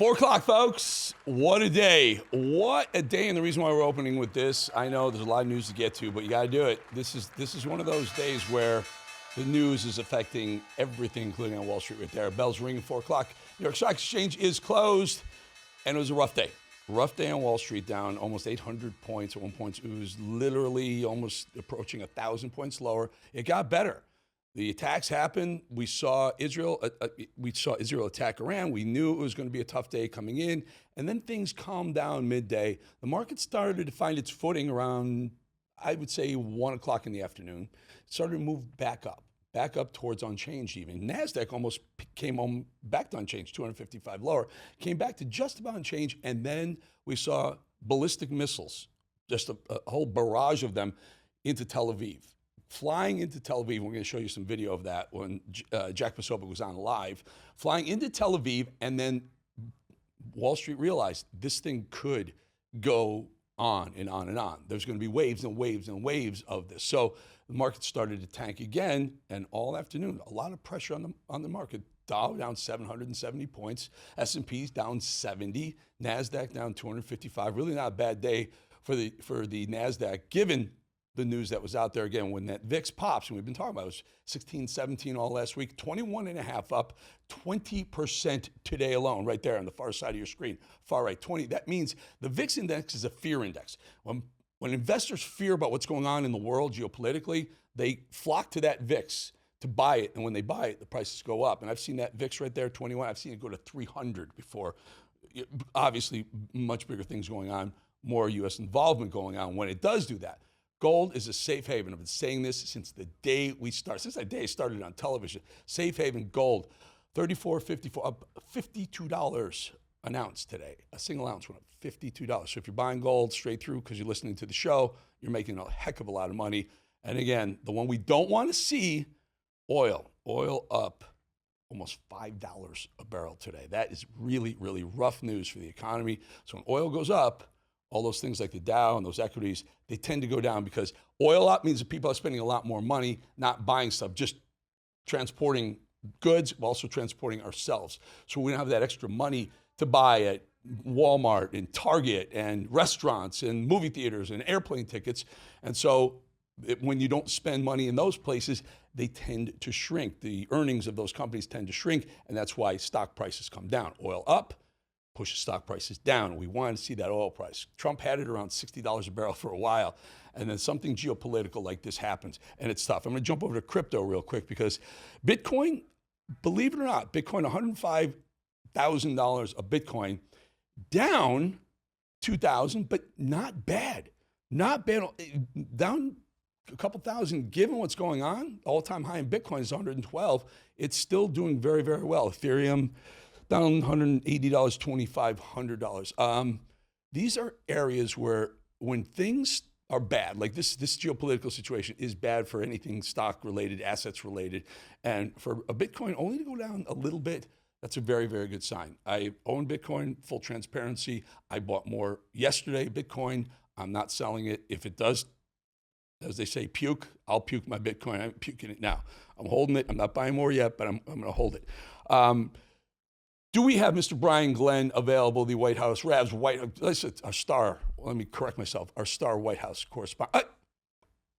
4 o'clock, folks. What a day. What a day. And the reason why we're opening with this, I know there's a lot of news to get to, but you got to do it. This is one of those days where the news is affecting everything, including on Wall Street right there. Bell's ringing, 4 o'clock. New York Stock Exchange is closed, and it was a rough day. Rough day on Wall Street, down almost 800 points at one point. It was literally almost approaching 1,000 points lower. It got better. The attacks happened. We saw Israel attack Iran. We knew it was going to be a tough day coming in, and then things calmed down midday. The market started to find its footing around, I would say, 1 o'clock in the afternoon. It started to move back up towards unchanged even. NASDAQ almost came on back to unchanged, 255 lower, came back to just about unchanged, and then we saw ballistic missiles, just a whole barrage of them into Tel Aviv. Flying into Tel Aviv, we're going to show you some video of that when Jack Posobiec was on live, flying into Tel Aviv, and then Wall Street realized this thing could go on and on and on. There's going to be waves and waves and waves of this. So the market started to tank again, and all afternoon, a lot of pressure on the market. Dow down 770 points, S&P's down 70, NASDAQ down 255. Really not a bad day for the NASDAQ, given the news that was out there again. When that VIX pops, and we've been talking about it, was 16, 17 all last week, 21.5 up, 20% today alone, right there on the far side of your screen, far right, 20. That means the VIX index is a fear index. When investors fear about what's going on in the world geopolitically, they flock to that VIX to buy it, and when they buy it, the prices go up. And I've seen that VIX right there, 21. I've seen it go to 300 before. Obviously, much bigger things going on, more U.S. involvement going on when it does do that. Gold is a safe haven. I've been saying this since the day we started, since that day I started on television. Safe haven gold, $34.54, up $52 an ounce today. A single ounce went up $52. So if you're buying gold straight through because you're listening to the show, you're making a heck of a lot of money. And again, the one we don't want to see, oil. Oil up almost $5 a barrel today. That is really, really rough news for the economy. So when oil goes up, all those things like the Dow and those equities, they tend to go down because oil up means that people are spending a lot more money, not buying stuff, just transporting goods, but also transporting ourselves. So we don't have that extra money to buy at Walmart and Target and restaurants and movie theaters and airplane tickets. And so when you don't spend money in those places, they tend to shrink. The earnings of those companies tend to shrink, and that's why stock prices come down. Oil up pushes stock prices down. We wanted to see that oil price. Trump had it around $60 a barrel for a while, and then something geopolitical like this happens, and it's tough. I'm going to jump over to crypto real quick because Bitcoin, believe it or not, Bitcoin, $105,000 a Bitcoin, down 2,000, but not bad. Not bad. Down a couple thousand, given what's going on. All-time high in Bitcoin is 112. It's still doing very, very well. Ethereum, down $180, $2,500. These are areas where when things are bad, like this geopolitical situation is bad for anything stock related, assets related, and for a Bitcoin only to go down a little bit, that's a very, very good sign. I own Bitcoin, full transparency. I bought more yesterday, Bitcoin. I'm not selling it. If it does, as they say, puke, I'll puke my Bitcoin. I'm puking it now. I'm holding it. I'm not buying more yet, but I'm going to hold it. Do we have Mr. Brian Glenn available, the White House, Rav's our star, let me correct myself, our star White House correspondent.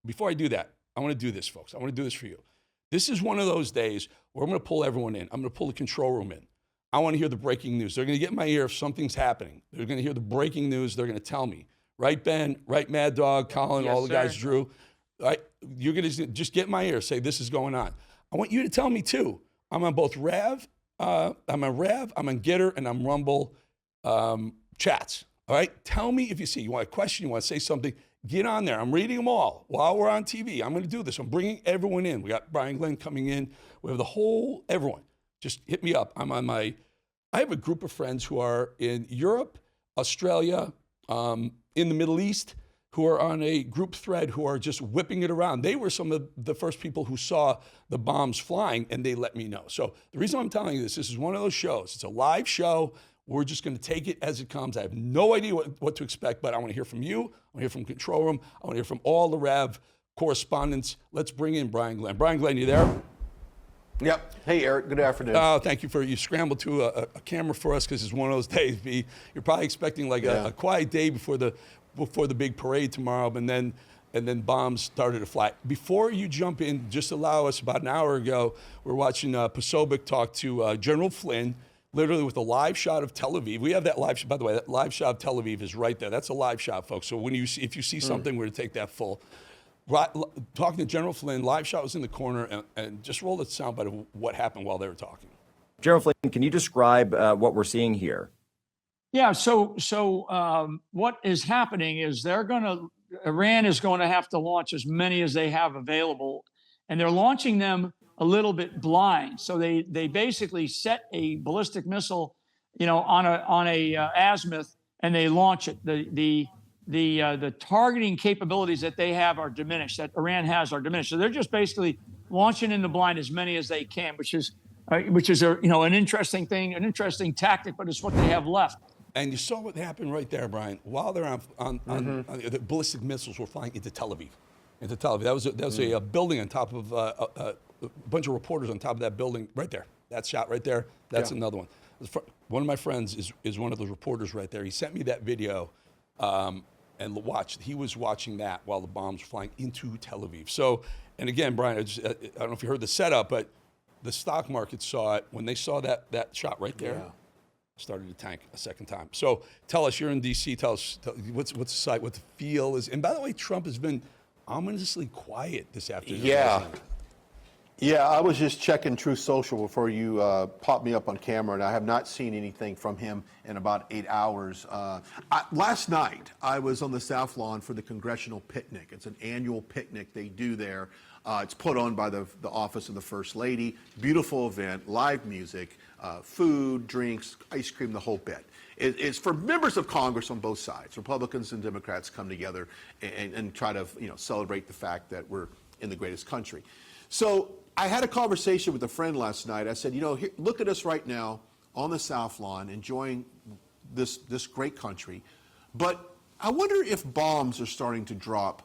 Before I do that, I want to do this, folks. I want to do this for you. This is one of those days where I'm going to pull everyone in. I'm going to pull the control room in. I want to hear the breaking news. They're going to get in my ear if something's happening. They're going to hear the breaking news. They're going to tell me. Right, Ben? Right, Mad Dog, Colin, yes, all the guys, Drew? Right? You're going to just get in my ear, say this is going on. I want you to tell me, too. I'm on both Rav, I'm on Rev, I'm on Getter, and I'm Rumble chats. All right? Tell me if you see, you want a question, you want to say something, get on there. I'm reading them all while we're on TV. I'm going to do this. I'm bringing everyone in. We got Brian Glenn coming in. We have the whole, everyone. Just hit me up. I have a group of friends who are in Europe, Australia, in the Middle East, who are on a group thread who are just whipping it around. They were some of the first people who saw the bombs flying, and they let me know. So the reason I'm telling you this is one of those shows. It's a live show. We're just going to take it as it comes. I have no idea what to expect, but I want to hear from you. I want to hear from Control Room. I want to hear from all the Rav correspondents. Let's bring in Brian Glenn. Brian Glenn, you there? Yep. Hey, Eric. Good afternoon. Oh, thank you you scrambled to a camera for us because it's one of those days. You're probably expecting like a quiet day before the big parade tomorrow, and then bombs started to fly. Before you jump in, just allow us. About an hour ago, we're watching Posobiec talk to General Flynn, literally with a live shot of Tel Aviv. We have that live shot. By the way, that live shot of Tel Aviv is right there. That's a live shot, folks. So if you see something, we're going to take that full. Right, talking to General Flynn, live shot was in the corner, and just roll the soundbite of what happened while they were talking. General Flynn, can you describe what we're seeing here? Yeah. So what is happening is Iran is going to have to launch as many as they have available, and they're launching them a little bit blind. So they basically set a ballistic missile, on a azimuth, and they launch it. The targeting capabilities that they have are diminished, that Iran has are diminished. So they're just basically launching in the blind as many as they can, which is an interesting thing, an interesting tactic, but it's what they have left. And you saw what happened right there, Brian. While they're on the ballistic missiles were flying into Tel Aviv. That was a building on top of a bunch of reporters on top of that building right there. That shot right there. That's another one. One of my friends is one of those reporters right there. He sent me that video. And he was watching that while the bombs were flying into Tel Aviv. So, and again, Brian, I don't know if you heard the setup, but the stock market saw it. When they saw that shot right there, started to tank a second time. So tell us, you're in D.C., tell us what's the site, what the feel is. And by the way, Trump has been ominously quiet this afternoon. Yeah, I was just checking Truth Social before you popped me up on camera, and I have not seen anything from him in about 8 hours. Last night, I was on the South Lawn for the Congressional Picnic. It's an annual picnic they do there. It's put on by the Office of the First Lady. Beautiful event, live music, food, drinks, ice cream, the whole bit. It's for members of Congress on both sides. Republicans and Democrats come together and try to celebrate the fact that we're in the greatest country. So I had a conversation with a friend last night. I said, here, look at us right now on the South Lawn, enjoying this great country. But I wonder if bombs are starting to drop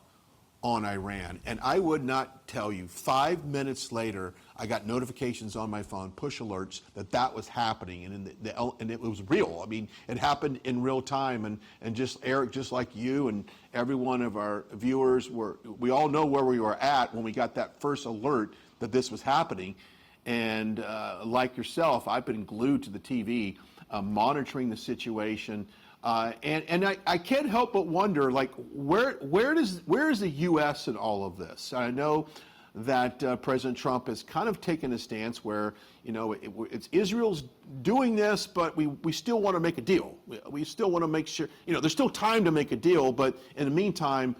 on Iran. And I would not tell you, 5 minutes later, I got notifications on my phone, push alerts, that was happening. And it was real. I mean, it happened in real time. And just Eric, just like you and every one of our viewers, we all know where we were at when we got that first alert that this was happening. And like yourself, I've been glued to the TV, monitoring the situation. And I can't help but wonder, like, where is the U.S. in all of this? I know that President Trump has kind of taken a stance where, it's Israel's doing this, but we still want to make a deal. We still want to make sure, there's still time to make a deal, but in the meantime,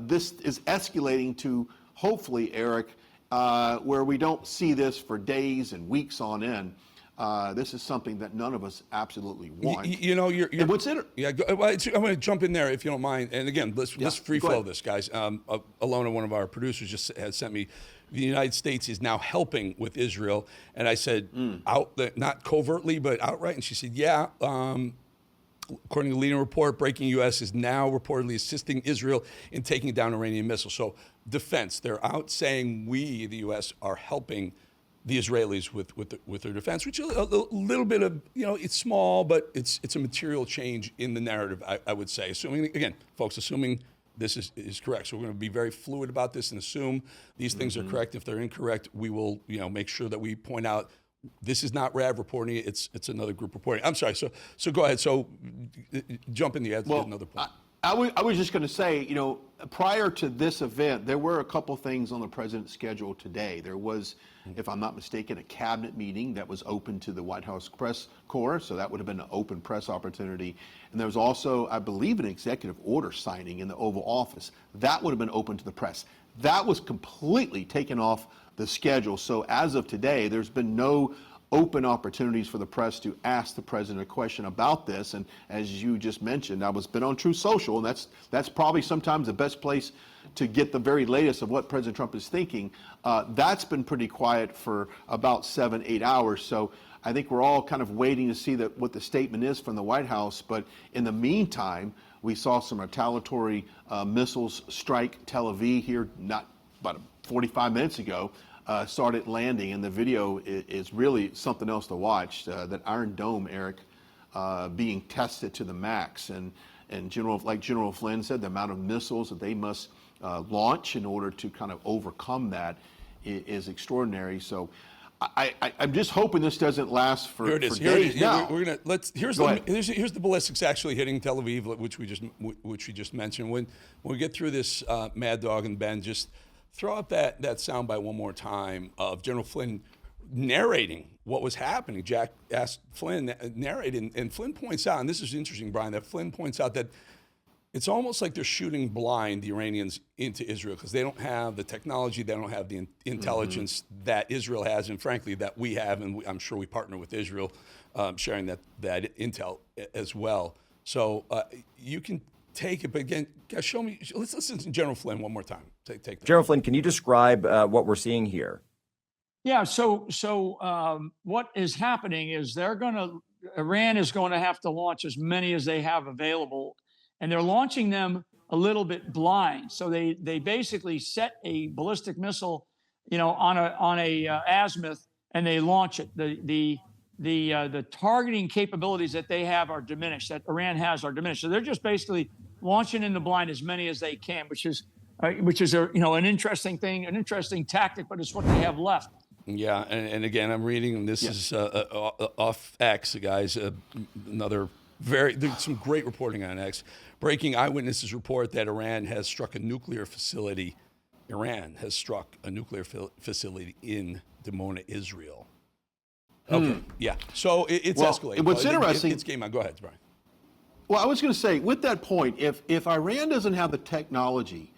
this is escalating to, hopefully, Eric, where we don't see this for days and weeks on end. This is something that none of us absolutely want. You're what's in it? Yeah, I'm going to jump in there if you don't mind. And again, let's free flow this, guys. Alona, one of our producers, just has sent me. The United States is now helping with Israel, and I said, not covertly, but outright. And she said, yeah. According to the leading report, breaking U.S. is now reportedly assisting Israel in taking down Iranian missiles. So defense, they're out saying we, the U.S., are helping the Israelis with their defense, which is a little bit of, it's small, but it's a material change in the narrative, I would say. Assuming, again, folks, assuming this is correct. So we're going to be very fluid about this and assume these things are correct. If they're incorrect, we will, make sure that we point out this is not RAV reporting it. It's another group reporting. I'm sorry. So go ahead. So jump in the add another point. I was just going to say, prior to this event, there were a couple things on the president's schedule today. There was, if I'm not mistaken, a cabinet meeting that was open to the White House press corps, so that would have been an open press opportunity. And there was also, I believe, an executive order signing in the Oval Office. That would have been open to the press. That was completely taken off the schedule. So as of today, there's been no open opportunities for the press to ask the president a question about this. And as you just mentioned, I was been on Truth Social, and that's probably sometimes the best place to get the very latest of what President Trump is thinking. That's been pretty quiet for about 7-8 hours. So I think we're all kind of waiting to see what the statement is from the White House. But in the meantime, we saw some retaliatory missiles strike Tel Aviv here not about 45 minutes ago. started landing, and the video is really something else to watch. That Iron Dome, Eric, being tested to the max, and like General Flynn said, the amount of missiles that they must launch in order to kind of overcome that is extraordinary. So I'm just hoping this doesn't last for days. Now, we're gonna here's Go the ballistics actually hitting Tel Aviv, which we just mentioned. When we get through this, Mad Dog and Ben, just throw up that soundbite one more time of General Flynn narrating what was happening. Jack asked Flynn narrating, and Flynn points out, and this is interesting, Brian, that Flynn points out that it's almost like they're shooting blind, the Iranians, into Israel, because they don't have the technology, they don't have the intelligence that Israel has, and frankly, that we have, and I'm sure we partner with Israel, sharing that intel as well. So you can take it, but again, guys, show me, let's listen to General Flynn one more time. Take that. General Flynn, can you describe what we're seeing here? Yeah. So what is happening is Iran is going to have to launch as many as they have available, and they're launching them a little bit blind. So they basically set a ballistic missile, on a azimuth, and they launch it. The targeting capabilities that they have are diminished, that Iran has are diminished. So they're just basically launching in the blind as many as they can, which is an interesting thing, an interesting tactic, but it's what they have left. Yeah, and again, I'm reading, and this is off X, guys. There's some great reporting on X. Breaking eyewitnesses report that Iran has struck a nuclear facility. Iran has struck a nuclear facility in Dimona, Israel. Okay, yeah. So it's escalating. What's interesting? It's game on. Go ahead, Brian. Well, I was going to say, with that point, if Iran doesn't have the technology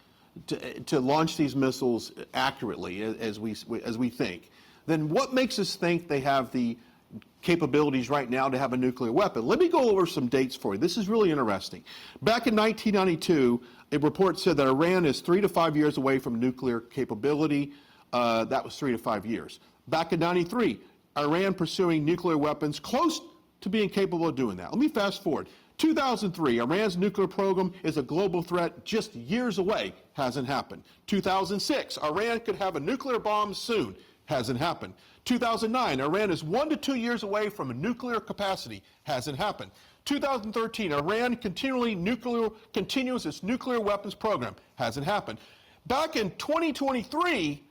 to launch these missiles accurately, as we think, then what makes us think they have the capabilities right now to have a nuclear weapon? Let me go over some dates for you. This is really interesting. Back in 1992, a report said that Iran is 3 to 5 years away from nuclear capability. That was 3 to 5 years. Back in 93, Iran pursuing nuclear weapons, close to being capable of doing that. Let me fast forward. 2003, Iran's nuclear program is a global threat just years away. Hasn't happened. 2006, Iran could have a nuclear bomb soon. Hasn't happened. 2009, Iran is 1 to 2 years away from a nuclear capacity. Hasn't happened. 2013, Iran continues its nuclear weapons program. Hasn't happened. Back in 2023,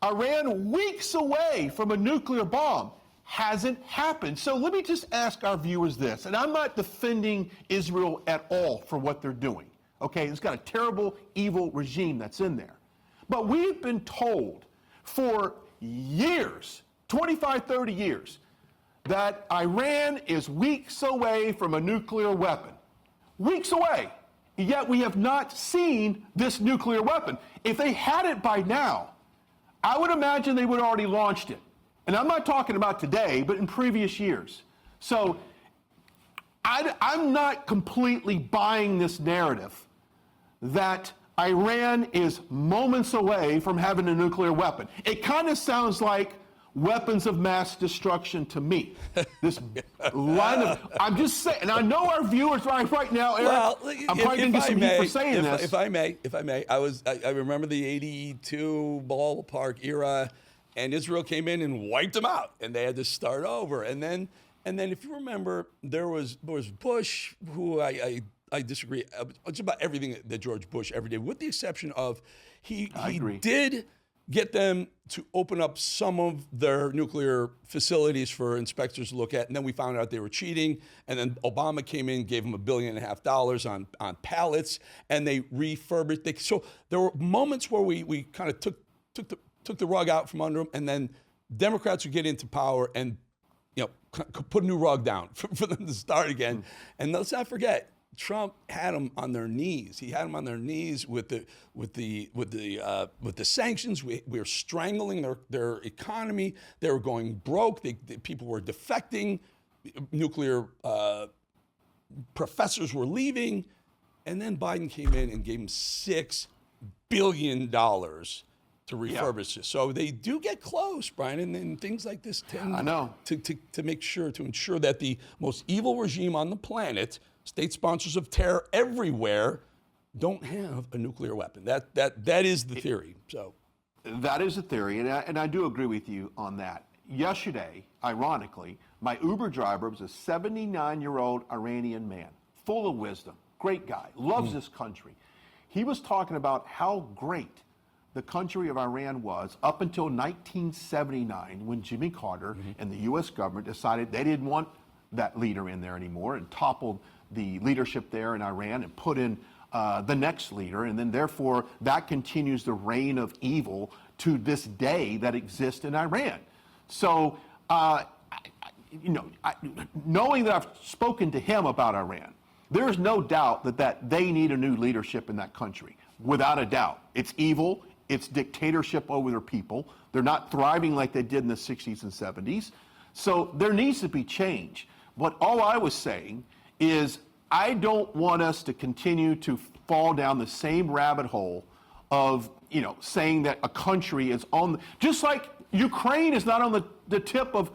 Iran weeks away from a nuclear bomb. Hasn't happened. So let me just ask our viewers this, and I'm not defending Israel at all for what they're doing. Okay, it's got a terrible, evil regime that's in there. But we've been told for years, 25, 30 years, that Iran is weeks away from a nuclear weapon. Weeks away. Yet we have not seen this nuclear weapon. If they had it by now, I would imagine they would have already launched it. And I'm not talking about today, but in previous years. So I'm not completely buying this narrative that Iran is moments away from having a nuclear weapon. It kind of sounds like weapons of mass destruction to me. This line of, I'm just saying, and I know our viewers right now, Eric, Well, I'm probably going to get some heat for saying this. If I may, I remember the '82 ballpark era, and Israel came in and wiped them out, and they had to start over. And then if you remember, there was Bush, who I disagree just about everything that George Bush ever did, with the exception of he did get them to open up some of their nuclear facilities for inspectors to look at, and then we found out they were cheating, and then Obama came in, gave them $1.5 billion on pallets, and they refurbished. So there were moments where we kind of took the rug out from under them, and then Democrats would get into power and put a new rug down for them to start again. And let's not forget, Trump had them on their knees. He had them on their knees with the sanctions. We were strangling their economy. They were going broke. People were defecting. Nuclear professors were leaving, and then Biden came in and gave them $6 billion to refurbish this. So they do get close, Brian, and things like this tend to make sure to ensure that the most evil regime on the planet, state sponsors of terror everywhere, don't have a nuclear weapon. That is the theory. So That is a theory, and I do agree with you on that. Yesterday, ironically, my Uber driver was a 79-year-old Iranian man, full of wisdom, great guy, loves this country. He was talking about how great the country of Iran was up until 1979 when Jimmy Carter and the U.S. government decided they didn't want that leader in there anymore and toppled the leadership there in Iran and put in the next leader, and then therefore that continues the reign of evil to this day that exists in Iran. So, knowing that I've spoken to him about Iran, there's no doubt that they need a new leadership in that country, without a doubt. It's evil. It's dictatorship over their people. They're not thriving like they did in the 60s and 70s. So there needs to be change. But all I was saying is I don't want us to continue to fall down the same rabbit hole of, saying that a country is on, just like Ukraine is not on the tip of,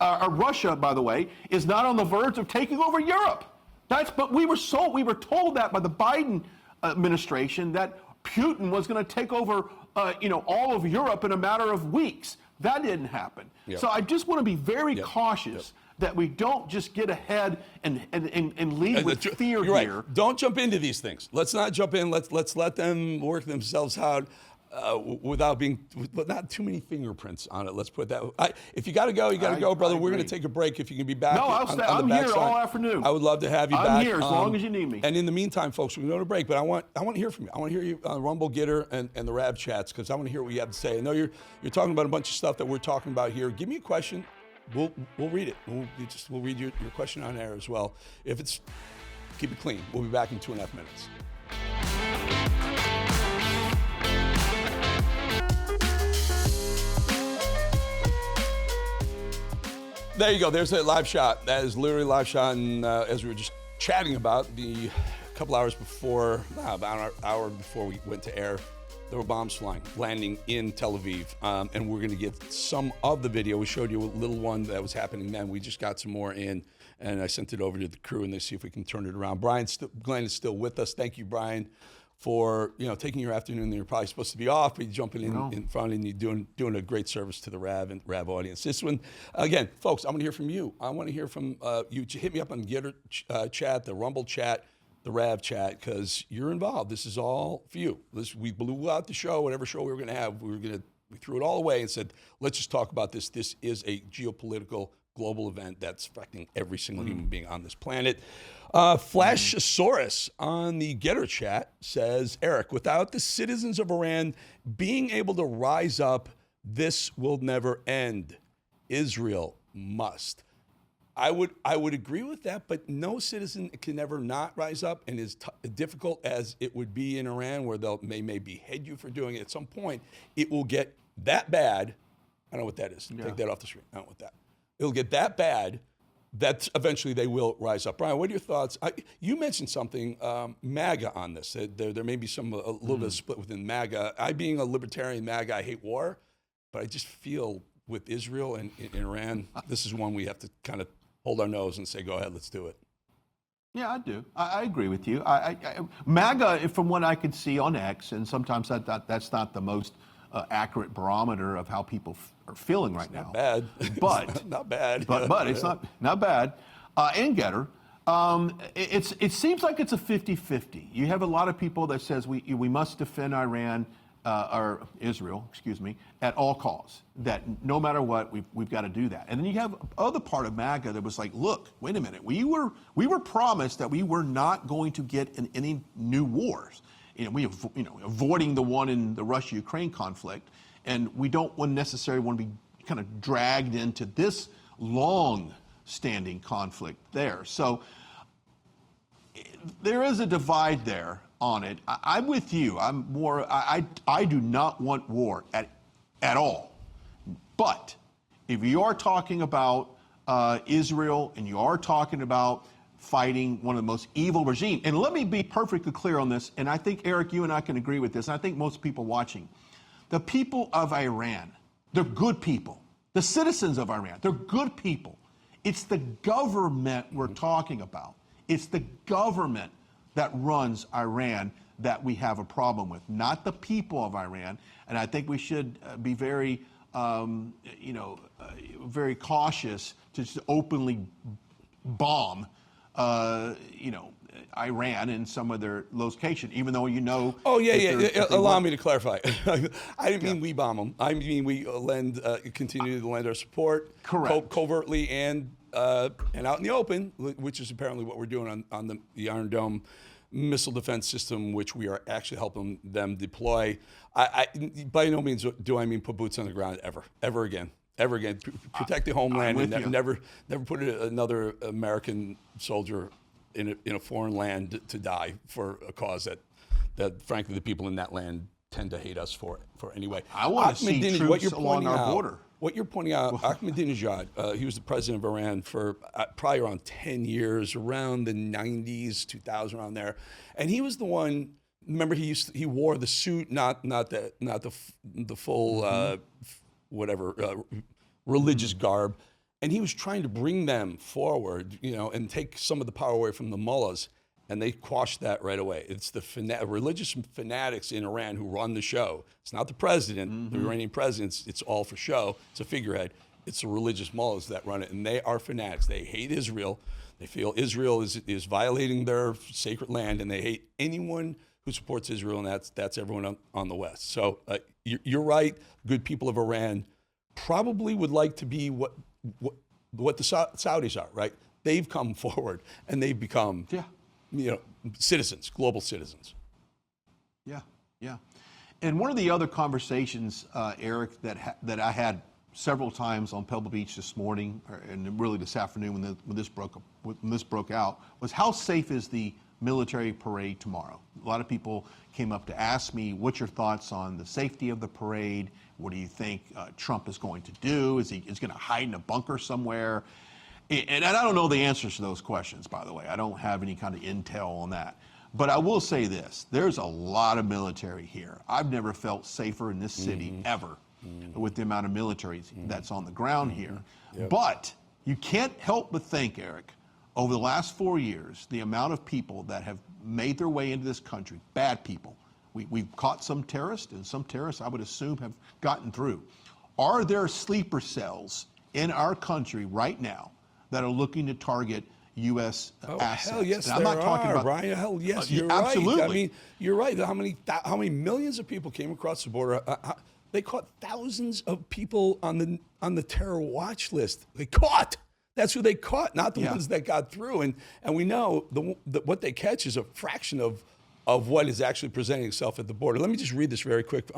Russia, by the way, is not on the verge of taking over Europe. But we were told that by the Biden administration that Putin was going to take over, all of Europe in a matter of weeks. That didn't happen. Yep. So I just want to be very cautious that we don't just get ahead and lead with fear You're here. Right. Don't jump into these things. Let's not jump in. Let's let them work themselves out without not too many fingerprints on it. Let's put that. If you got to go, you got to go, brother. We're going to take a break. If you can be back. No, I'm here all afternoon. I would love to have you back. I'm here as long as you need me. And in the meantime, folks, we're going to go to break. But I want to hear from you. I want to hear you on Rumble, Gitter, and the Rab chats, because I want to hear what you have to say. I know you're talking about a bunch of stuff that we're talking about here. Give me a question. We'll read it. We'll read your question on air as well. If it's, keep it clean. We'll be back in 2.5 minutes. There you go. There's a live shot. That is literally a live shot. And as we were just chatting about, a couple hours before, about an hour before we went to air, there were bombs landing in Tel Aviv. And we're going to get some of the video. We showed you a little one that was happening then. We just got some more in, and I sent it over to the crew, and they see if we can turn it around. Glenn is still with us. Thank you, Brian, for taking your afternoon. You're probably supposed to be off, but you're jumping in front, and you're doing a great service to the Rav audience. This one, again, folks, I want to hear from you. I want to hear from you. Hit me up on Gitter chat, the Rumble chat, the Rav chat, because you're involved. This is all for you. We blew out the show, whatever show we were going to have. We threw it all away and said, let's just talk about this. This is a geopolitical global event that's affecting every single human being on this planet. Flashosaurus on the Getter chat says, Eric, without the citizens of Iran being able to rise up, this will never end. Israel must. I would agree with that, but no citizen can ever not rise up, and as difficult as it would be in Iran, where they may behead you for doing it at some point, it will get that bad. I don't know what that is. Yeah. Take that off the screen. I don't know what that. It'll get that bad that eventually they will rise up. Brian, what are your thoughts? You mentioned something, MAGA, on this. There may be a little bit of split within MAGA. I, being a libertarian MAGA, I hate war, but I just feel with Israel and Iran, this is one we have to kind of hold our nose and say, go ahead, let's do it. Yeah, I do. I agree with you. MAGA, from what I could see on X, and sometimes that's not the most accurate barometer of how people are feeling right now. Not bad. But not bad. But it's not bad. And Getter, it seems like it's a 50-50. You have a lot of people that says we must defend Iran or Israel, at all costs. That no matter what, we've got to do that. And then you have other part of MAGA that was like, look, wait a minute, we were promised that we were not going to get in any new wars. Avoiding the one in the Russia-Ukraine conflict, and we don't necessarily want to be kind of dragged into this long-standing conflict there. So there is a divide there on it. I'm with you. I do not want war at all. But if you are talking about Israel and you are talking about fighting one of the most evil regimes, and let me be perfectly clear on this, and I think, Eric, you and I can agree with this, and I think most people watching, the people of Iran, they're good people. The citizens of Iran, they're good people. It's the government we're talking about. It's the government that runs Iran that we have a problem with, not the people of Iran. And I think we should be very, very cautious to just openly bomb, Iran in some of their location, even though Oh, yeah, if yeah. they Allow want- me to clarify. I didn't mean we bomb them. I mean we continue to lend our support, Correct. covertly and out in the open, which is apparently what we're doing on the Iron Dome missile defense system, which we are actually helping them deploy. I by no means do I mean put boots on the ground ever again. Protect the homeland with and you. never put another American soldier in a foreign land to die for a cause that frankly the people in that land tend to hate us for anyway. I want to see troops along our border. What you're pointing out, Ahmadinejad, he was the president of Iran for probably around 10 years, around the 90s, 2000, around there, and he was the one. Remember, he wore the suit, not the full religious garb, and he was trying to bring them forward, and take some of the power away from the mullahs. And they quashed that right away. It's the religious fanatics in Iran who run the show. It's not the president, the Iranian president. It's all for show. It's a figurehead. It's the religious mullahs that run it, and they are fanatics. They hate Israel. They feel Israel is violating their sacred land, and they hate anyone who supports Israel, and that's everyone on the West. So you're right. Good people of Iran probably would like to be what the Saudis are, right? They've come forward, and they've become citizens, global citizens. Yeah. And one of the other conversations, Eric, that I had several times on Pebble Beach this morning, and really this afternoon when this broke out, was how safe is the military parade tomorrow? A lot of people came up to ask me, what's your thoughts on the safety of the parade? What do you think Trump is going to do? Is he going to hide in a bunker somewhere? And I don't know the answers to those questions, by the way. I don't have any kind of intel on that. But I will say this, there's a lot of military here. I've never felt safer in this city ever with the amount of military that's on the ground here. Yep. But you can't help but think, Eric, over the last 4 years, the amount of people that have made their way into this country, bad people. We've caught some terrorists, and some terrorists I would assume have gotten through. Are there sleeper cells in our country right now that are looking to target U.S. assets? Hell yes, and I'm not talking about Brian. Hell yes, you're absolutely. right. I mean, you're right. How many millions of people came across the border? They caught thousands of people on the terror watch list. They caught. That's who they caught, not the ones that got through. And we know what they catch is a fraction of what is actually presenting itself at the border. Let me just read this very quick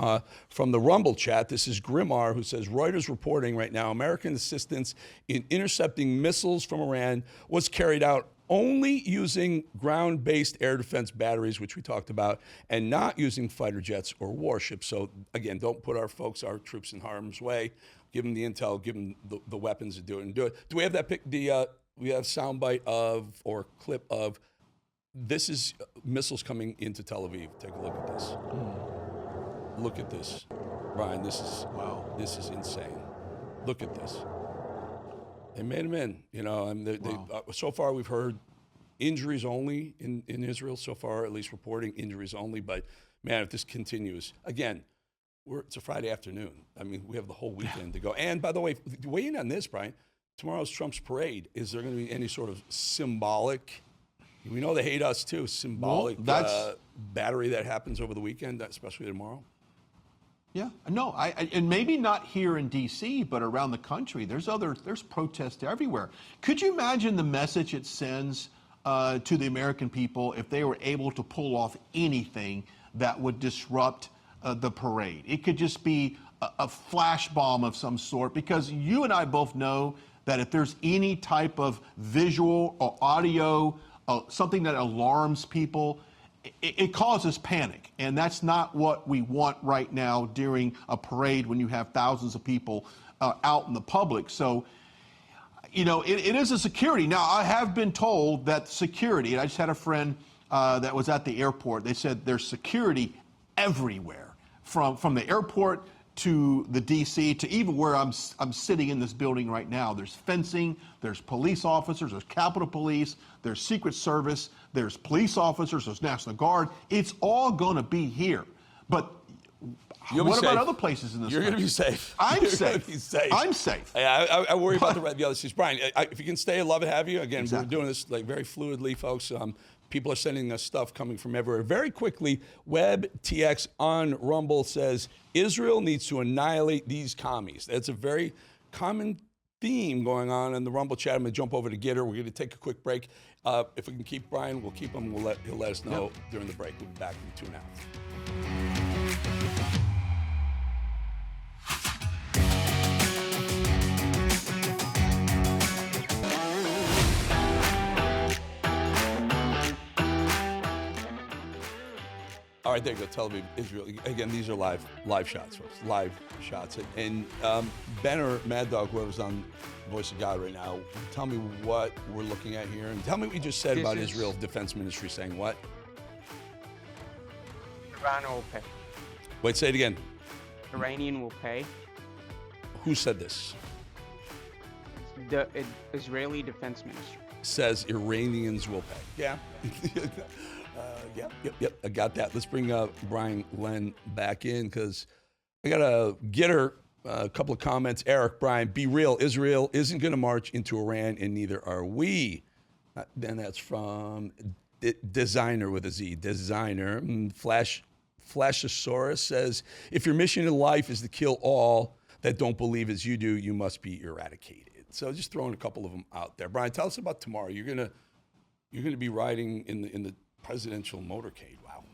from the Rumble chat. This is Grimar, who says, Reuters reporting right now, American assistance in intercepting missiles from Iran was carried out only using ground-based air defense batteries, which we talked about, and not using fighter jets or warships. So again, don't put our troops in harm's way. Give them the intel, give them the weapons to do it and do it. Do we have that we have soundbite of or clip of this is missiles coming into Tel Aviv. Take a look at this. Look at this, Brian. This is insane. Look at this. They made them in. So far we've heard injuries only in Israel. So far, at least reporting injuries only. But man, if this continues, again, it's a Friday afternoon. I mean, we have the whole weekend to go. And by the way, weigh in on this, Brian. Tomorrow's Trump's parade. Is there going to be any sort of symbolic? We know they hate us too. Symbolic battery that happens over the weekend, especially tomorrow. Yeah, no, and maybe not here in D.C., but around the country. There's protests everywhere. Could you imagine the message it sends to the American people if they were able to pull off anything that would disrupt the parade? It could just be a flash bomb of some sort, because you and I both know that if there's any type of visual or audio, something that alarms people, it causes panic. And that's not what we want right now during a parade when you have thousands of people out in the public. So, it is a security. Now, I have been told that security, and I just had a friend that was at the airport, they said there's security everywhere, from the airport to the D.C. to even where I'm sitting in this building right now. There's fencing, there's police officers, there's Capitol Police, there's Secret Service, there's police officers, there's National Guard. It's all going to be here. But what about other places in this You're going country? to be safe. I'm You're safe. gonna be safe. I'm safe. I worry about the other cities. Brian, if you can stay, I'd love to have you. Again, Exactly. we're doing this like very fluidly, folks. People are sending us stuff coming from everywhere. Very quickly, WebTX on Rumble says, Israel needs to annihilate these commies. That's a very common theme going on in the Rumble chat. I'm going to jump over to Gitter. We're going to take a quick break. If we can keep Brian, we'll keep him. He'll let us know during the break. We'll be back in 2.5. All right, there you go. Tel Aviv, Israel. Again, these are live shots, folks. Live shots. And Ben or Mad Dog, whoever's on Voice of God right now, tell me what we're looking at here, and tell me what you just said about Israel's defense ministry saying what? Iran will pay. Wait, say it again. Iranian will pay. Who said this? The Israeli Defense Ministry. Says Iranians will pay. Yeah. Yep. I got that. Let's bring Brian Glenn back in because I got to get her a couple of comments. Eric, Brian, be real. Israel isn't going to march into Iran, and neither are we. Then that's from Designer with a Z. Designer. Flashosaurus says, if your mission in life is to kill all that don't believe as you do, you must be eradicated. So just throwing a couple of them out there. Brian, tell us about tomorrow. You're gonna be riding in the presidential motorcade. Wow.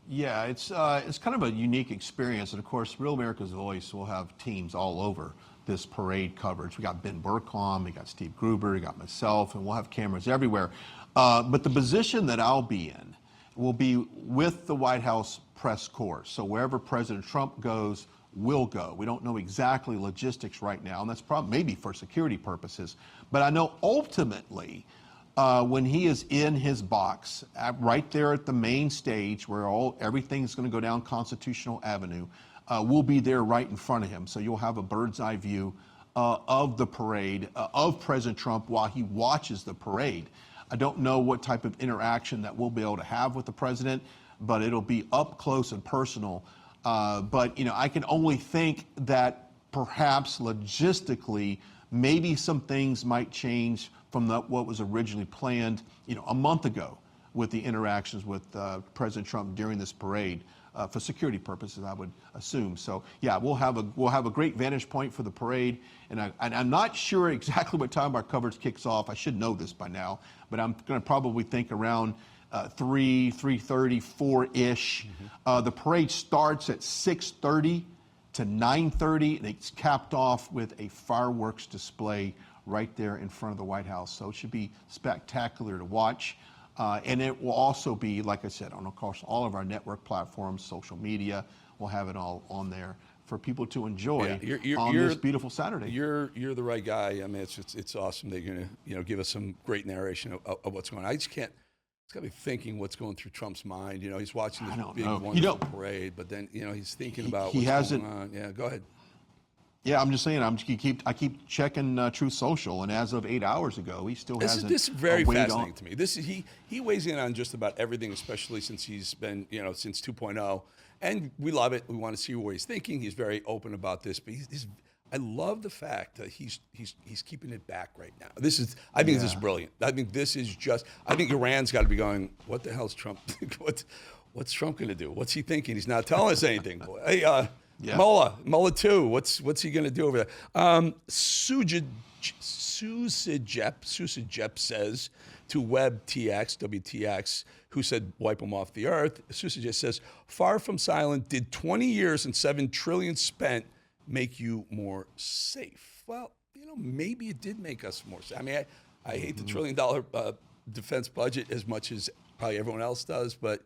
Yeah, it's kind of a unique experience, and of course, Real America's Voice will have teams all over this parade coverage. We got Ben Burkholm, we got Steve Gruber, we got myself, and we'll have cameras everywhere. But the position that I'll be in will be with the White House press corps. So wherever President Trump goes, we'll go. We don't know exactly logistics right now, and that's probably maybe for security purposes. But I know ultimately, when he is in his box, right there at the main stage where everything's going to go down Constitutional Avenue, we'll be there right in front of him. So you'll have a bird's eye view of the parade, of President Trump while he watches the parade. I don't know what type of interaction that we'll be able to have with the president, but it'll be up close and personal. But I can only think that perhaps logistically, maybe some things might change from what was originally planned, a month ago with the interactions with President Trump during this parade for security purposes, I would assume. So yeah, we'll have a great vantage point for the parade, and I'm not sure exactly what time our coverage kicks off. I should know this by now, but I'm going to probably think around 3:30, 4-ish. The parade starts at 6:30 to 9:30, and it's capped off with a fireworks display right there in front of the White House. So it should be spectacular to watch. And it will also be, like I said, on, of course, all of our network platforms, social media. We'll have it all on there for people to enjoy on this beautiful Saturday. You're the right guy. I mean, it's awesome that you're gonna give us some great narration of what's going on. I just can't. It's got to be thinking what's going through Trump's mind. He's watching this big wonderful parade, but then he's thinking about what's going on. Yeah, go ahead. Yeah, I'm just saying. I keep checking Truth Social, and as of 8 hours ago, he still hasn't. This is very fascinating to me. This is he weighs in on just about everything, especially since he's been since 2.0, and we love it. We want to see what he's thinking. He's very open about this, but I love the fact that he's keeping it back right now. I think this is brilliant. I think this is I think Iran's got to be going, what the hell's Trump? What's Trump going to do? What's he thinking? He's not telling us anything. Hey, Mullah too. What's he going to do over there? Susajep says to WebTX, who said wipe them off the earth. Susajep says, far from silent, did 20 years and $7 trillion spent make you more safe? Well, maybe it did make us more safe. I mean, I hate the $1 trillion defense budget as much as probably everyone else does, but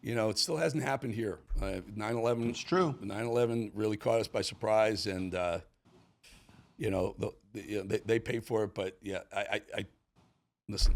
it still hasn't happened here. 9/11. It's true. 9/11 really caught us by surprise, and they pay for it. But yeah, I listen.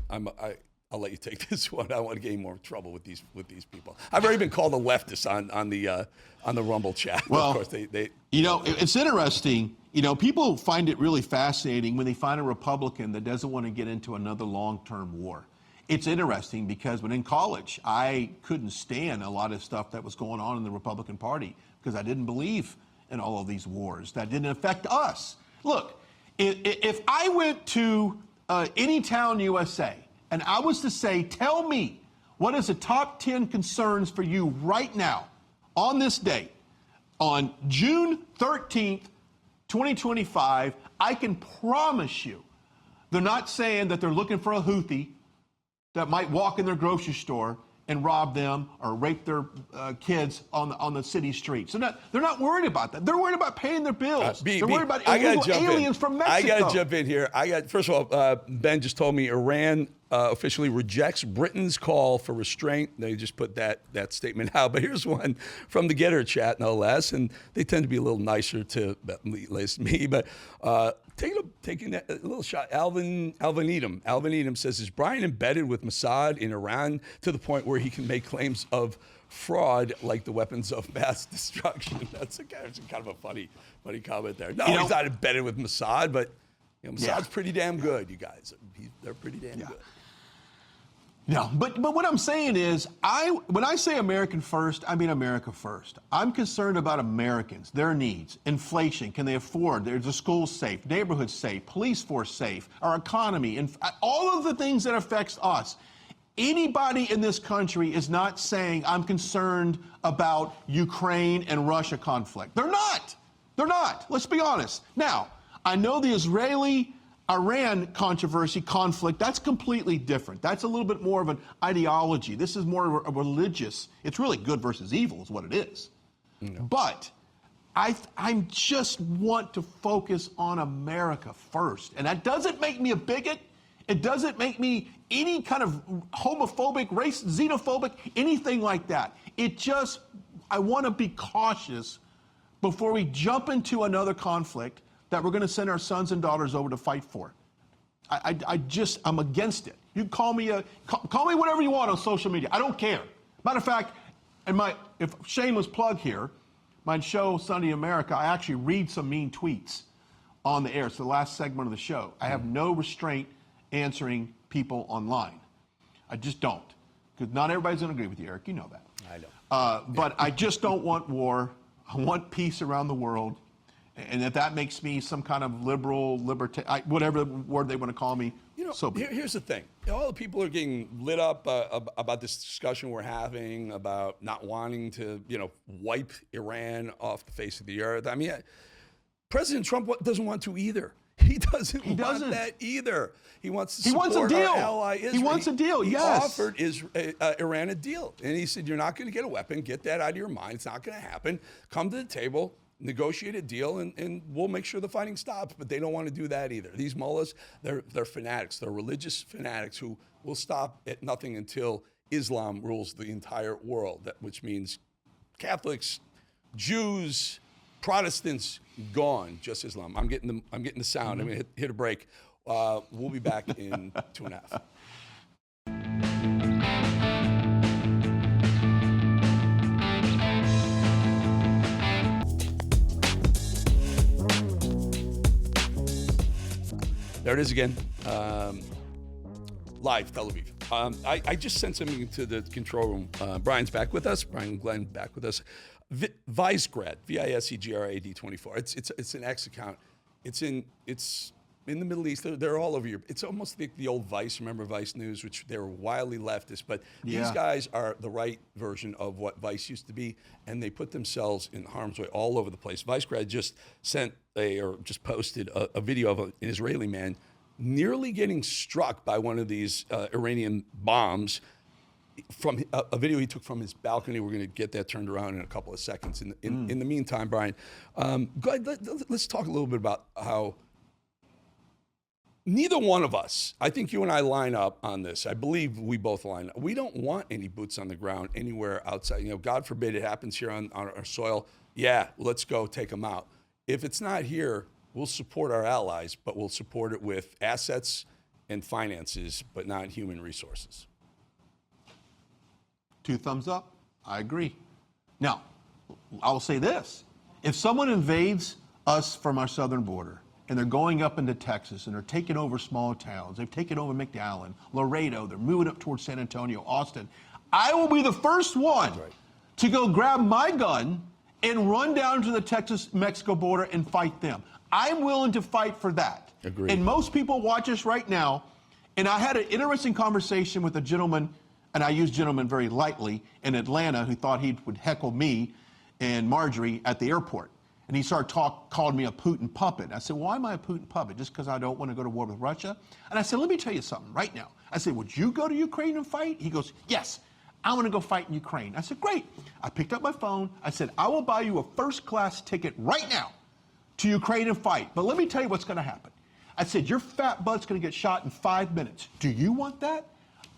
I'll let you take this one. I don't want to get any more trouble with these people. I've already been called a leftist on the Rumble chat. Well, of course, they it's interesting. People find it really fascinating when they find a Republican that doesn't want to get into another long-term war. It's interesting because when in college, I couldn't stand a lot of stuff that was going on in the Republican Party because I didn't believe in all of these wars. That didn't affect us. Look, if I went to any town USA and I was to say, tell me, what is the top 10 concerns for you right now on this date, on June 13th, 2025, I can promise you they're not saying that they're looking for a Houthi that might walk in their grocery store and rob them or rape their kids on the city streets. They're not worried about that. They're worried about paying their bills. They're worried about illegal aliens from Mexico. I got to jump in here. First of all, Ben just told me Iran officially rejects Britain's call for restraint. They just put that statement out. But here's one from the Getter chat, no less, and they tend to be a little nicer to at least me. But taking a little shot, Alvin Edom says, is Brian embedded with Mossad in Iran to the point where he can make claims of fraud like the weapons of mass destruction? That's kind of a funny comment there. No, he's not embedded with Mossad, but Mossad's pretty damn good, you guys. They're pretty damn good. No, but what I'm saying is, when I say American first, I mean America first. I'm concerned about Americans, their needs, inflation, can they afford, are the schools safe, neighborhoods safe, police force safe, our economy, and all of the things that affects us. Anybody in this country is not saying I'm concerned about Ukraine and Russia conflict. They're not. They're not. Let's be honest. Now, I know the Israeli-Iran conflict, that's completely different. That's a little bit more of an ideology. This is more of a religious. It's really good versus evil is what it is. No. But I just want to focus on America first. And that doesn't make me a bigot. It doesn't make me any kind of homophobic, xenophobic, anything like that. I want to be cautious before we jump into another conflict that we're going to send our sons and daughters over to fight for. I'm against it. You call me whatever you want on social media. I don't care. Matter of fact, if shameless plug here, my show Sunday America, I actually read some mean tweets on the air. It's the last segment of the show. I have no restraint answering people online. I just don't, because not everybody's going to agree with you, Eric. You know that. I know. But I just don't want war. I want peace around the world. And if that makes me some kind of liberal, whatever word they want to call me, here's the thing. All the people are getting lit up about this discussion we're having about not wanting to, wipe Iran off the face of the earth. I mean, President Trump doesn't want to either. He doesn't want that either. He wants to support a deal. Our ally Israel. He wants a deal, He yes. offered Iran a deal. And he said, you're not going to get a weapon. Get that out of your mind. It's not going to happen. Come to the table, negotiate a deal, and we'll make sure the fighting stops. But they don't want to do that either. These mullahs, they're fanatics. They're religious fanatics who will stop at nothing until Islam rules the entire world, which means Catholics, Jews, Protestants, gone, just Islam. I'm getting the sound. I'm going to hit a break. We'll be back in 2.5. There it is again. Live, Tel Aviv. I just sent something to the control room. Brian's back with us. Brian Glenn back with us. Visegrad, Visegrad 24. It's an X account. It's in the Middle East. They're all over Europe. It's almost like the old Vice. Remember Vice News, which they were wildly leftist. But these guys are the right version of what Vice used to be, and they put themselves in harm's way all over the place. Visegrad just just posted a video of an Israeli man nearly getting struck by one of these Iranian bombs. From a video he took from his balcony. We're going to get that turned around in a couple of seconds. In the meantime, Brian, go ahead, let's talk a little bit about how neither one of us, I think you and I line up on this. I believe we both line up. We don't want any boots on the ground anywhere outside. God forbid it happens here on our soil. Yeah, let's go take them out. If it's not here, we'll support our allies, but we'll support it with assets and finances, but not human resources. 2 thumbs up. I agree. Now, I'll say this. If someone invades us from our southern border and they're going up into Texas and they're taking over small towns, they've taken over McAllen, Laredo, they're moving up towards San Antonio, Austin, I will be the first one to go grab my gun and run down to the Texas-Mexico border and fight them. I'm willing to fight for that. Agreed. And most people watch us right now, and I had an interesting conversation with a gentleman, and I use gentleman very lightly, in Atlanta, who thought he would heckle me and Marjorie at the airport. And he started calling me a Putin puppet. I said, why am I a Putin puppet? Just because I don't want to go to war with Russia? And I said, let me tell you something right now. I said, would you go to Ukraine and fight? He goes, yes, I want to go fight in Ukraine. I said, great. I picked up my phone. I said, I will buy you a first-class ticket right now to Ukraine and fight. But let me tell you what's going to happen. I said, your fat butt's going to get shot in 5 minutes. Do you want that?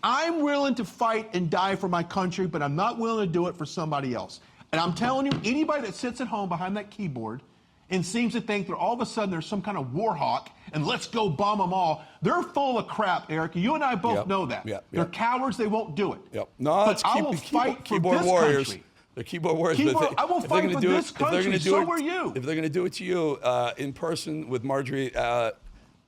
I'm willing to fight and die for my country, but I'm not willing to do it for somebody else. And I'm telling you, anybody that sits at home behind that keyboard and seems to think that all of a sudden there's some kind of war hawk and let's go bomb them all, they're full of crap, Eric. You and I both know that. They're cowards. They won't do it. No, but I will fight for keyboard this warriors. country. They're keyboard warriors. I will fight for this country. So are you. If they're going to do it to you in person with Marjorie,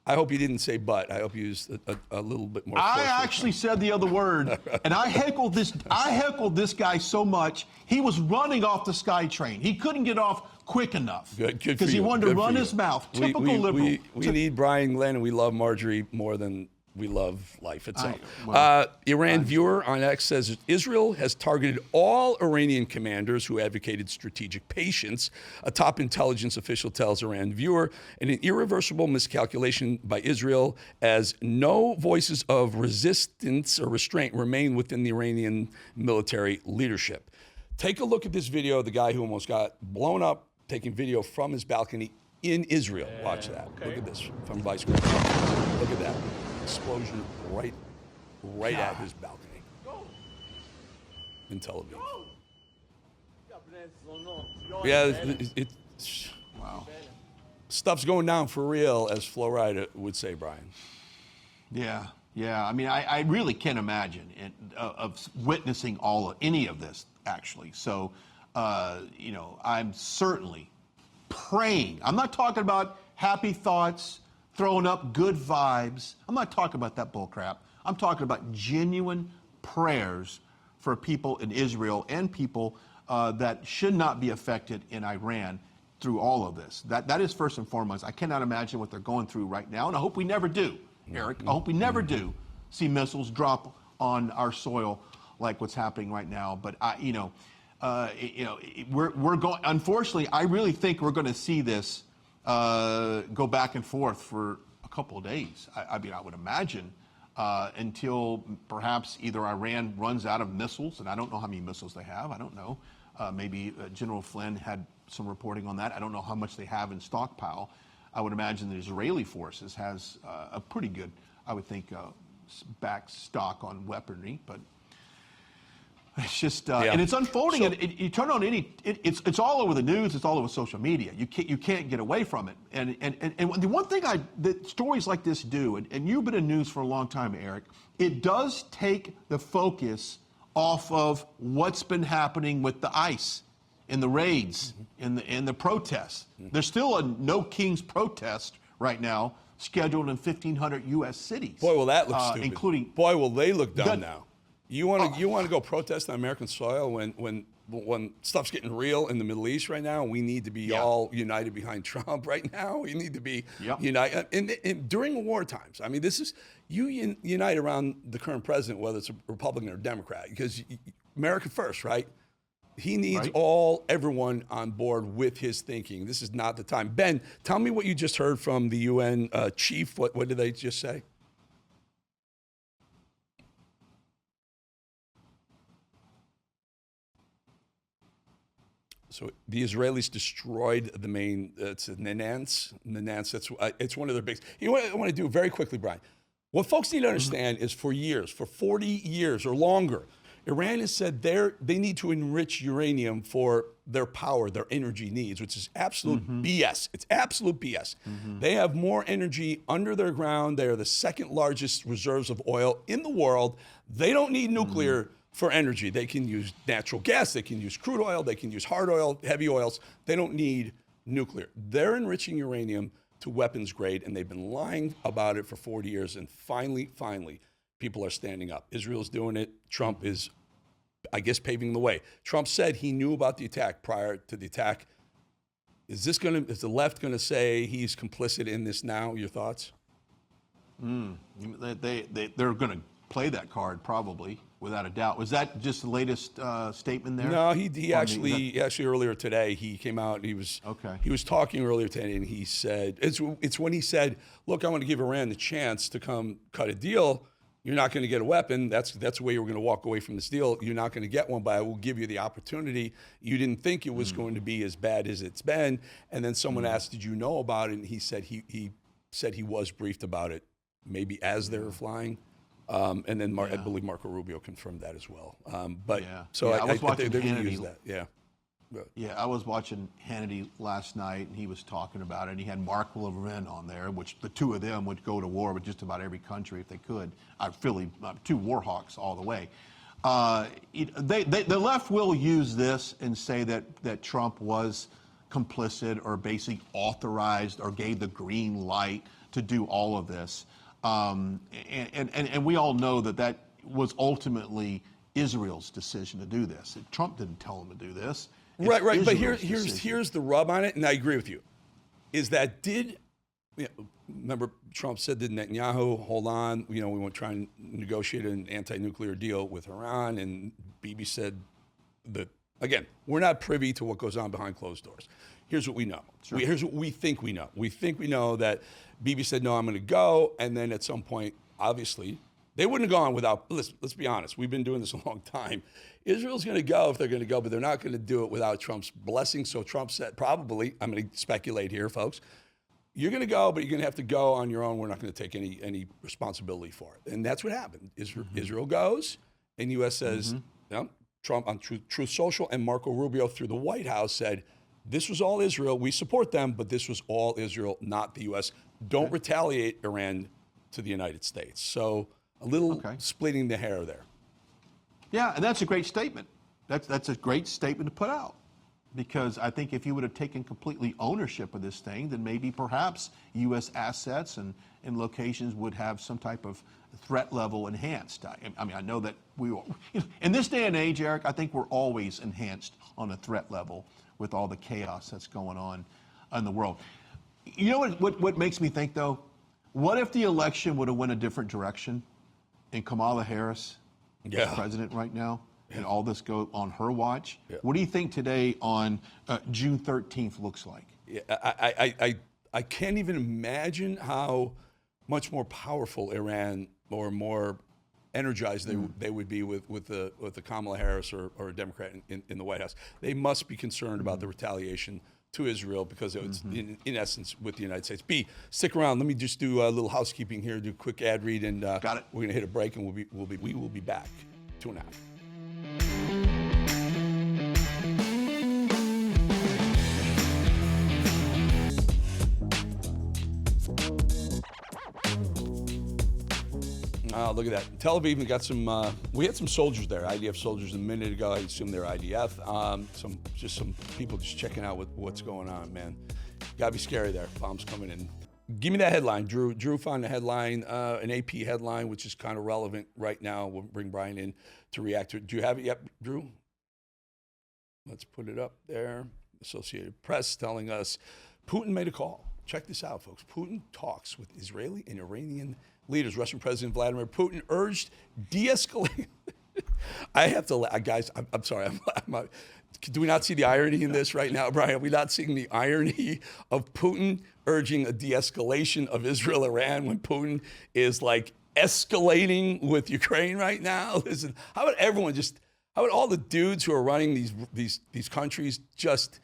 I hope you didn't say but. I hope you used a little bit more. I actually said the other word, and I heckled this guy so much, he was running off the SkyTrain. He couldn't get off quick enough. Good because he wanted to run his mouth. Typical liberal. We need Brian Glenn, and we love Marjorie more than we love life itself. Iran viewer on X says Israel has targeted all Iranian commanders who advocated strategic patience. A top intelligence official tells Iran viewer, an irreversible miscalculation by Israel, as no voices of resistance or restraint remain within the Iranian military leadership. Take a look at this video of the guy who almost got blown up taking video from his balcony in Israel. Watch that. Look at this from Vice President. Look at that. Explosion right at his balcony in Tel Aviv. Yeah, Wow. Stuff's going down for real, as Flo Rida would say, Brian. Yeah. I mean, I really can't imagine of witnessing any of this, actually. So, I'm certainly praying. I'm not talking about happy thoughts, throwing up good vibes. I'm not talking about that bull crap. I'm talking about genuine prayers for people in Israel and people that should not be affected in Iran through all of this. That is first and foremost. I cannot imagine what they're going through right now, and I hope we never do, Eric. I hope we never do see missiles drop on our soil like what's happening right now. But we're going. Unfortunately, I really think we're going to see this go back and forth for a couple of days. I mean, I would imagine until perhaps either Iran runs out of missiles, and I don't know how many missiles they have. I don't know. Maybe General Flynn had some reporting on that. I don't know how much they have in stockpile. I would imagine the Israeli forces has a pretty good, I would think, back stock on weaponry, but it's just, and it's unfolding. So, and you turn on it's all over the news. It's all over social media. You can't get away from it. And the one thing that stories like this do, and you've been in news for a long time, Eric, it does take the focus off of what's been happening with the ICE and the raids and the protests. There's still a No Kings protest right now scheduled in 1,500 U.S. cities. Boy, will that look stupid. Including, boy, will they look dumb now. You want to go protest on American soil when stuff's getting real in the Middle East right now? We need to be all united behind Trump right now. We need to be united. And during war times, I mean, this is unite around the current president, whether it's a Republican or Democrat, because America first, right? He needs everyone on board with his thinking. This is not the time. Ben, tell me what you just heard from the UN chief. What did they just say? So the Israelis destroyed the main, it's Nanans, it's one of their big, I want to do very quickly, Brian. What folks need to understand is for 40 years or longer, Iran has said they need to enrich uranium for their power, their energy needs, which is absolute BS. It's absolute BS. They have more energy under their ground. They are the second largest reserves of oil in the world. They don't need nuclear for energy. They can use natural gas. They can use crude oil. They can use hard oil, heavy oils. They don't need nuclear. They're enriching uranium to weapons grade, and they've been lying about it for 40 years. And finally, people are standing up. Israel's doing it. Trump is, I guess, paving the way. Trump said he knew about the attack prior to the attack. Is the left going to say he's complicit in this now? Your thoughts? They're going to play that card probably, without a doubt. Was that just the latest statement there? No, he actually earlier today he came out and he was talking earlier today, and he said it's when he said, "Look, I want to give Iran the chance to come cut a deal. You're not going to get a weapon. That's the way you're going to walk away from this deal. You're not going to get one, but I will give you the opportunity. You didn't think it was going to be as bad as it's been." And then someone asked, "Did you know about it?" And he said he said he was briefed about it, maybe as they were flying. And then I believe Marco Rubio confirmed that as well. I was watching they're going to Hannity. use that. Yeah. Yeah, I was watching Hannity last night, and he was talking about it. And he had Mark Levin on there, which the two of them would go to war with just about every country if they could. Two war hawks all the way. The left will use this and say that Trump was complicit or basically authorized or gave the green light to do all of this. And we all know that was ultimately Israel's decision to do this. Trump didn't tell him to do this. It's Right. But Israel's here's the rub on it, and I agree with you. Is that remember Trump said to Netanyahu, "Hold on, we want to try and negotiate an anti-nuclear deal with Iran," and Bibi said that again, we're not privy to what goes on behind closed doors. Here's what we know. Sure. Here's what we think we know. We think we know that Bibi said, "No, I'm going to go," and then at some point, obviously, they wouldn't have gone without. Let's be honest. We've been doing this a long time. Israel's going to go if they're going to go, but they're not going to do it without Trump's blessing. So Trump said, probably, I'm going to speculate here, folks, you're going to go, but you're going to have to go on your own. We're not going to take any responsibility for it. And that's what happened. Israel goes, and U.S. says, Trump on Truth Social and Marco Rubio through the White House said, this was all Israel. We support them, but this was all Israel, not the U.S. Don't retaliate, Iran, to the United States. So a little splitting the hair there. Yeah, and that's a great statement. That's a great statement to put out, because I think if you would have taken completely ownership of this thing, then maybe perhaps U.S. assets and locations would have some type of threat level enhanced. I mean, I know that in this day and age, Eric, I think we're always enhanced on a threat level with all the chaos that's going on in the world. You know what makes me think, though? What if the election would have went a different direction and Kamala Harris is president right now, and all this go on her watch? What do you think today on June 13th looks like? I can't even imagine how much more powerful Iran or more energized they would be with the Kamala Harris or a Democrat in the White House. They must be concerned about the retaliation to Israel, because it's in essence with the United States. B, stick around. Let me just do a little housekeeping here, do a quick ad read, and Got it. We're going to hit a break, and we will be back. 2.5. Look at that. Tel Aviv, we got some. We had some soldiers there. IDF soldiers a minute ago. I assume they're IDF. Some people just checking out what's going on. Man, gotta be scary there. Bombs coming in. Give me that headline, Drew. Drew found a headline, an AP headline, which is kind of relevant right now. We'll bring Brian in to react to it. Do you have it yet, Drew? Let's put it up there. Associated Press telling us Putin made a call. Check this out, folks. Putin talks with Israeli and Iranian leaders. Russian President Vladimir Putin urged de-escalation. I have to, guys, I'm sorry. Do we not see the irony in this right now, Brian? Are we not seeing the irony of Putin urging a de-escalation of Israel-Iran when Putin is like escalating with Ukraine right now? Listen, how about all the dudes who are running these countries just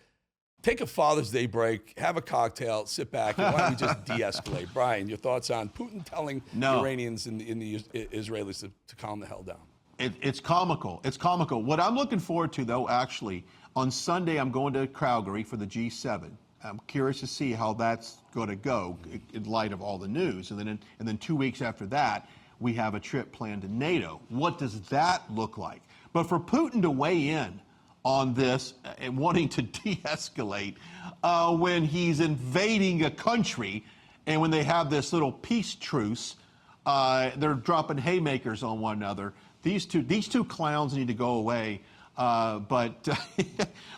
take a Father's Day break, have a cocktail, sit back, and why don't we just de-escalate? Brian, your thoughts on Putin telling the Iranians and the Israelis to calm the hell down? It's comical. It's comical. What I'm looking forward to, though, actually, on Sunday, I'm going to Calgary for the G7. I'm curious to see how that's going to go in light of all the news. And then 2 weeks after that, we have a trip planned to NATO. What does that look like? But for Putin to weigh in on this and wanting to de-escalate when he's invading a country and when they have this little peace truce, they're dropping haymakers on one another. These two clowns need to go away. But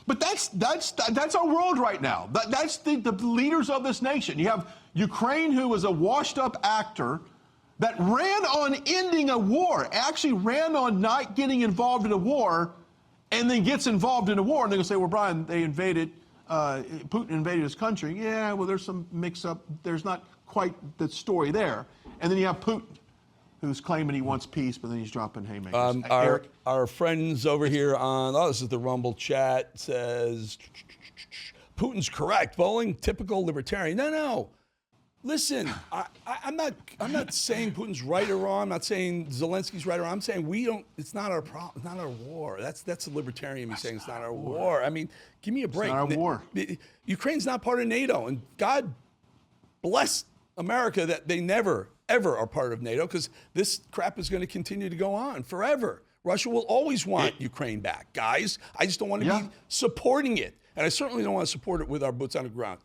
that's our world right now. That's the leaders of this nation. You have Ukraine, who was a washed-up actor that ran on ending a war, actually ran on not getting involved in a war, and then gets involved in a war. And they're going to say, well, Brian, they invaded, Putin invaded his country. Yeah, well, there's some mix-up. There's not quite the story there. And then you have Putin, who's claiming he wants peace, but then he's dropping haymakers. Eric? Our friends over here on, this is the Rumble chat, says, Putin's correct. Bolling, typical libertarian. No. Listen, I'm not saying Putin's right or wrong. I'm not saying Zelensky's right or wrong. I'm saying it's not our problem. It's not our war. That's a libertarian me saying it's not our war. I mean, give me a break. It's not our war. Ukraine's not part of NATO, and God bless America that they never, ever are part of NATO, because this crap is going to continue to go on forever. Russia will always want Ukraine back. Guys, I just don't want to be supporting it. And I certainly don't want to support it with our boots on the ground.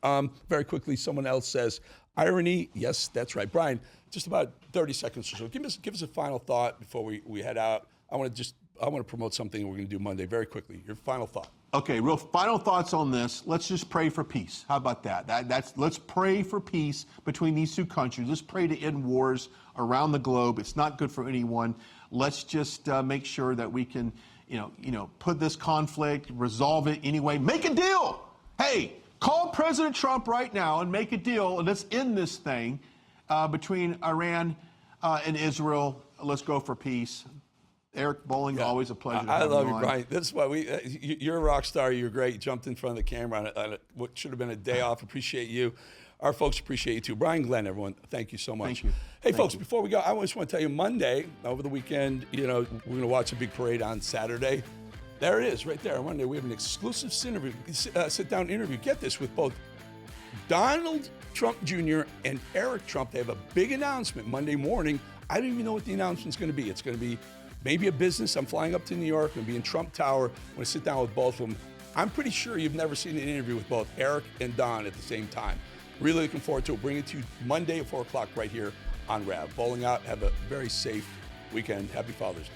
Very quickly, someone else says, irony, yes, that's right. Brian, just about 30 seconds or so. Give us a final thought before we head out. I want to promote something we're going to do Monday very quickly. Your final thought. Okay, real final thoughts on this. Let's just pray for peace. How about that? Let's pray for peace between these two countries. Let's pray to end wars around the globe. It's not good for anyone. Let's just make sure that we can, put this conflict, resolve it anyway. Make a deal. Hey, call President Trump right now and make a deal, and let's end this thing between Iran and Israel. Let's go for peace. Eric Bolling, always a pleasure. I love you, Brian. That's why you're a rock star. You're great. You jumped in front of the camera on what should have been a day off. Appreciate you. Our folks appreciate you too. Brian Glenn, everyone, thank you so much. Thank you. Hey, folks, before we go, I just want to tell you, Monday, over the weekend, we're going to watch a big parade on Saturday. There it is, right there. On Monday, we have an exclusive sit-down interview. Get this, with both Donald Trump Jr. and Eric Trump. They have a big announcement Monday morning. I don't even know what the announcement's going to be. It's going to be maybe a business. I'm flying up to New York. I'm going to be in Trump Tower. I'm going to sit down with both of them. I'm pretty sure you've never seen an interview with both Eric and Don at the same time. Really looking forward to it. Bring it to you Monday at 4 o'clock right here on RAV. Bowling out. Have a very safe weekend. Happy Father's Day.